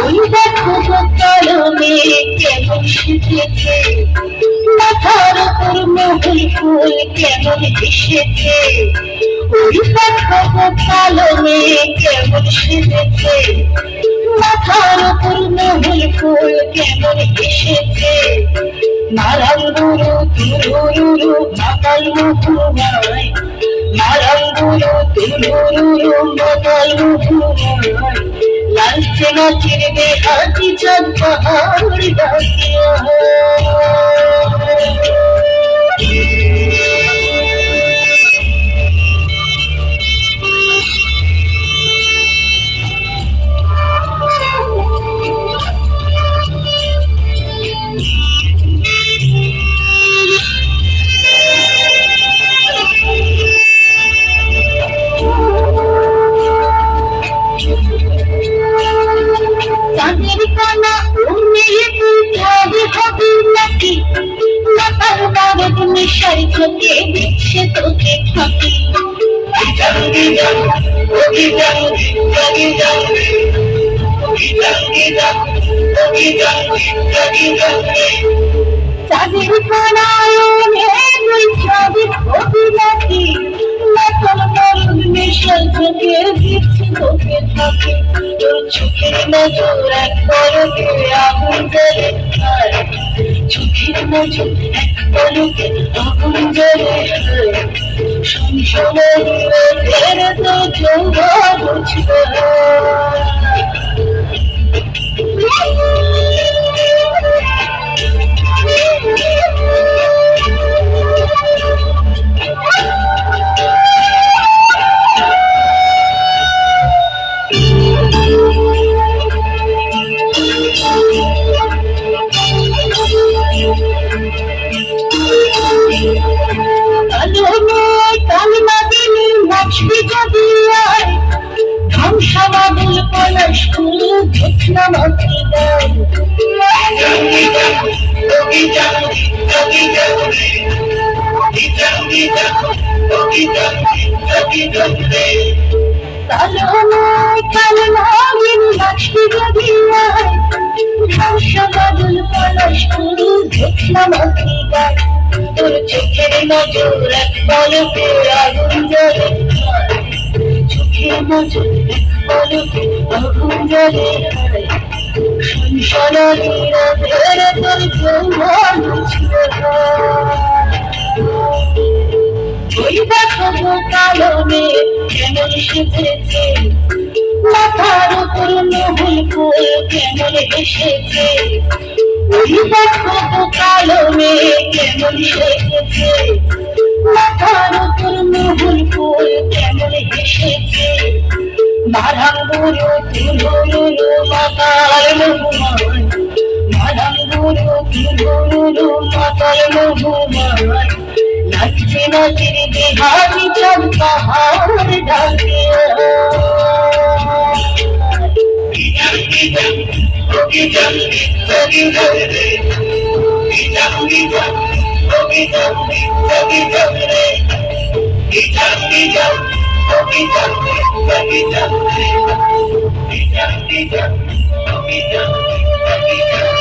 ওই দেখো কলমে কেমন শিখেছে, মাথার উপর মহুল ফুল কেমন এসেছে। ওই দেখো কলমে কেমন শিখেছে, মাথার উপর মহুল ফুল কেমন এসেছে। নারায়ণগুরু তুরুরু মাতাল মধুময়, নারায়ণগুরু তুরুরু মাতাল মধুময়। লালচে নাচের দেহাতি চাঁদ পাহাড় ডাকিয়া, চাঁদের কণা উড়িয়ে তুই হবি নাকি, মাতার বারদ নেশার চোখে দেখছে তোকে ফাঁকি। চাঁদের কণায় তুই ছবি হবি নাকি, মাতার বারদ নেশার চোখে দেখছে তোকে ফাঁকি। তোর চোখের নজর এক পলকে আগুন জ্বলে খায়, চোখের নজর এক পলকে আগুন জ্বলে খায়। সংসারের তো যৌবন বুঝবে, ধ্বংসাবাদুল পলাশ ফুল ঝোছনা মাথি দেয়। ধ্বংসাবাদুল পলাশ ফুল ঝোছনা মাথি দেয়। তোর চোখের নজর এক পলকে আগুন জ্বলে খায়, চোখের নজর এক পলকে আগুন জ্বলে খায়। সংসারের তোর যৌবন বুঝবে। ওই দেখো কলমে কেমন শিখেছে, মাথার উপর মহুল ফুল কেমন এসেছে। ওই দেখো কলমে কেমন শিখেছে, মাথার উপর মহুল ফুল কেমন এসেছে। নারায়ণগুরু তুরুরু মাতাল মধুময়, নারায়ণগুরু তুরুরু মাতাল মধুময়। নাচে নাচের দেহাতি চাঁদ পাহাড় ডাকিয়া, Jump,